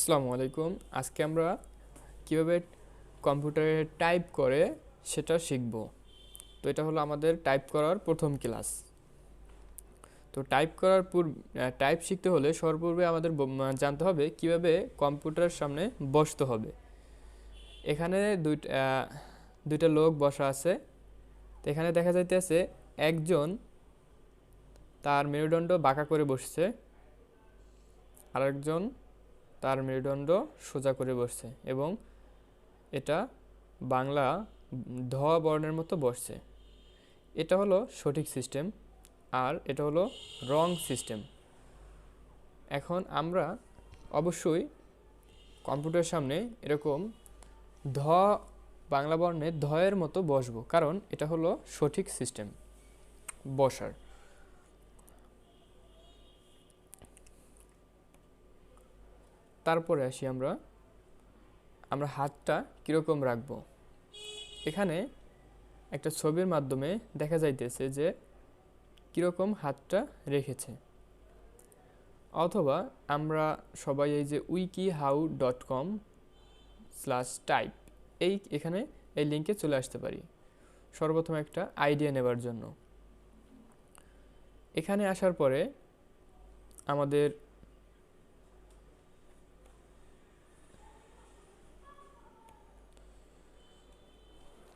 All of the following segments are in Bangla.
আসসালামু আলাইকুম। আজকে আমরা কিভাবে কম্পিউটারে টাইপ করে সেটা শিখব। তো এটা হলো আমাদের টাইপ করার প্রথম ক্লাস। তো টাইপ শিখতে হলে সর্বপূর্বে আমাদের জানতে হবে কিভাবে কম্পিউটারের সামনে বসতে হবে। এখানে দুইটা লোক বসা আছে। তো এখানে দেখা যাইতেছে একজন তার মেরুদণ্ড বাঁকা করে বসছে, আরেকজন তার মেরুদণ্ড সোজা করে বসছে এবং এটা বাংলা ধ বর্ণের মতো বসছে। এটা হলো সঠিক সিস্টেম আর এটা হলো রং সিস্টেম। এখন আমরা অবশ্যই কম্পিউটারের সামনে এরকম ধ বাংলা বর্ণের ধয়ের মতো বসবো, কারণ এটা হলো সঠিক সিস্টেম বসার। তারপরে আসি আমরা হাতটা কীরকম রাখবো। এখানে একটা ছবির মাধ্যমে দেখা যাইতেছে যে কীরকম হাতটা রেখেছে, অথবা আমরা সবাই এই যে wikihow.com/type এখানে এই লিঙ্কে চলে আসতে পারি সর্বপ্রথম একটা আইডিয়া নেবার জন্য। এখানে আসার পরে আমাদের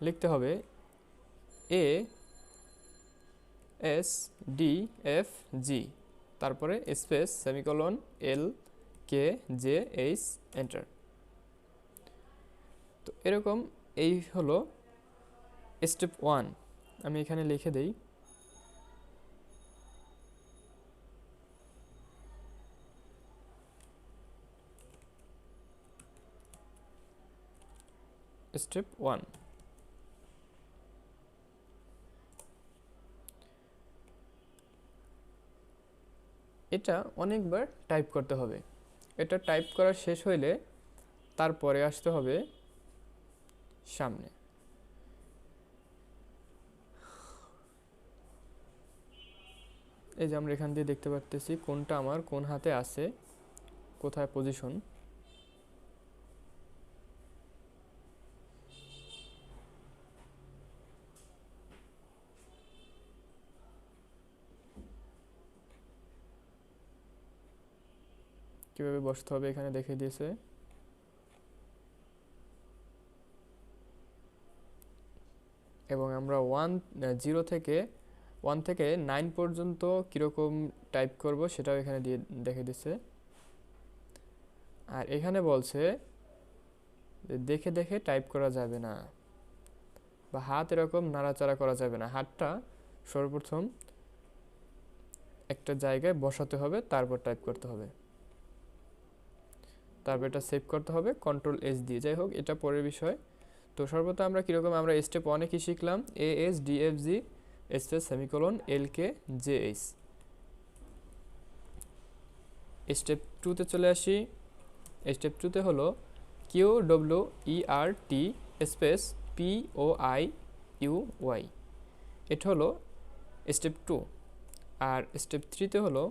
লিখতে হবে ASDFG, তারপরে স্পেস সেমিকোলন LKJH এন্টার। তো এরকম এই হলো স্টেপ 1। আমি এখানে লিখে দেই স্টেপ 1। এটা অনেকবার টাইপ করতে হবে। এটা টাইপ করা শেষ হইলে তারপরে আসতে হবে সামনে। এই যে আমরা এখান দিয়ে দেখতে পারতেছি কোনটা আমার কোন হাতে আছে, কোথায় পজিশন। কিভাবে বসতে হবে এখানে দেখিয়ে দিয়েছে। এবং আমরা 1 থেকে 9 পর্যন্ত কীরকম টাইপ করব সেটাও এখানে দিয়ে দেখে দিচ্ছে। আর এখানে বলছে দেখে দেখে টাইপ করা যাবে না, বা হাত এরকম নাড়াচাড়া করা যাবে না। হাতটা সর্বপ্রথম একটা জায়গায় বসাতে হবে, তারপর টাইপ করতে হবে, তারপর এটা সেভ করতে হবে Ctrl+S দিয়ে। যাই হোক, এটা পরের বিষয়। তো সর্বপ্রথম আমরা কীরকম স্টেপ 1-এ কী শিখলাম, ASDFG space semicolon LKJH। Step 2-তে চলে আসি। স্টেপ 2-তে হলো QWERT স্পেস POIUY। এটা হলো স্টেপ 2। আর স্টেপ 3-তে হলো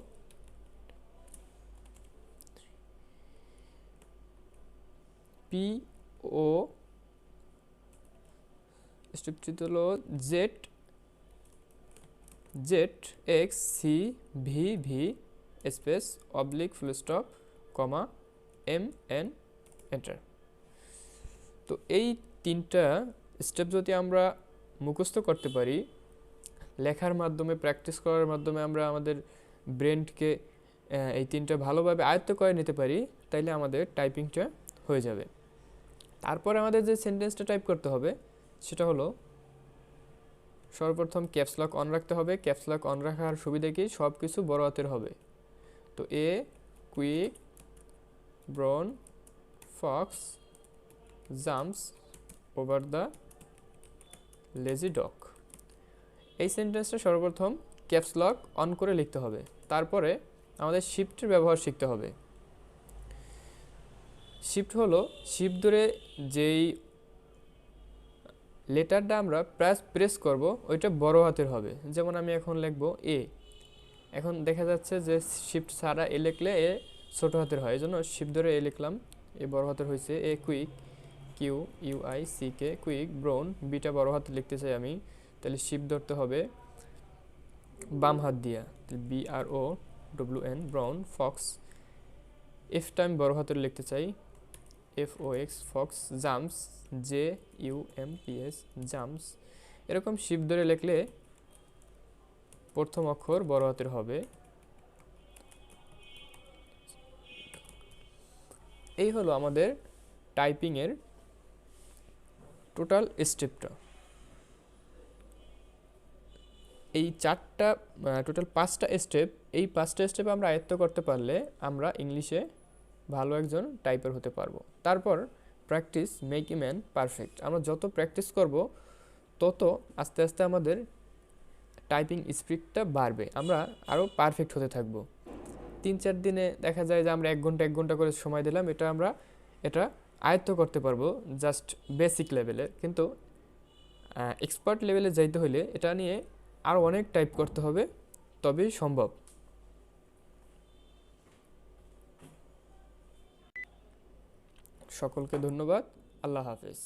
স্টেপ 3-তে হলো ZXCVV space oblique full stop কমা MN এন্টার। তো এই 3টা স্টেপ যদি আমরা মুখস্থ করতে পারি, লেখার মাধ্যমে প্র্যাকটিস করার মাধ্যমে আমরা আমাদের ব্রেনকে এই 3টা ভালোভাবে আয়ত্ত করে নিতে পারি, তাইলে আমাদের টাইপিংটা হয়ে যাবে। তারপরে আমাদের যে সেন্টেন্সটা টাইপ করতে হবে সেটা হলো সর্বপ্রথম ক্যাপসলক অন রাখতে হবে। ক্যাপসলক অন রাখার সুবিধা কি, সব কিছু বড় হাতের হবে। তো quick brown Fox jumps over the lazy dog, এই সেন্টেন্সটা সর্বপ্রথম ক্যাপসলক অন করে লিখতে হবে। তারপরে আমাদের শিফটের ব্যবহার শিখতে হবে। শিফট হলো শিফট ধরে যেই লেটারটা আমরা প্রেস করব ওইটা বড় হাতের হবে। যেমন আমি এখন লিখব A, এখন দেখা যাচ্ছে যে শিফট ছাড়া লিখলে ছোট হাতের হয়, এই জন্য শিপ ধরে এ লিখলাম। এ বড় হাতের হয়েছে। A quick, Q U I C K, quick. Brown, বিটা বড় হাতে লিখতে চাই আমি, তাহলে শিপ ধরতে হবে বাম হাত দিয়া, B R O W N, brown. Fox, এফটা আমি বড় হাতের লিখতে চাই, F O X, fox. Jumps, J U M P S, jumps. এরকম শিপ ধরে লিখলে প্রথম অক্ষর বড় হাতের হবে। এই হলো আমাদের টাইপিংয়ের টোটাল স্টেপটা। এই চারটা, টোটাল 5টা স্টেপ, এই 5টা স্টেপ আমরা আয়ত্ত করতে পারলে আমরা ইংলিশে ভালো একজন টাইপার হতে পারবো। তারপর practice make a man perfect. আমরা যত প্র্যাকটিস করব তত আস্তে আস্তে আমাদের টাইপিং স্পিডটা বাড়বে, আমরা আরও পারফেক্ট হতে থাকবো। 3-4 দিনে দেখা যায় যে আমরা 1 ঘন্টা করে সময় দিলাম, এটা আয়ত্ত করতে পারবো জাস্ট বেসিক লেভেলে। কিন্তু এক্সপার্ট লেভেলে যাইতে হলে এটা নিয়ে আরও অনেক টাইপ করতে হবে, তবেই সম্ভব। সকলকে ধন্যবাদ। আল্লাহ হাফেজ।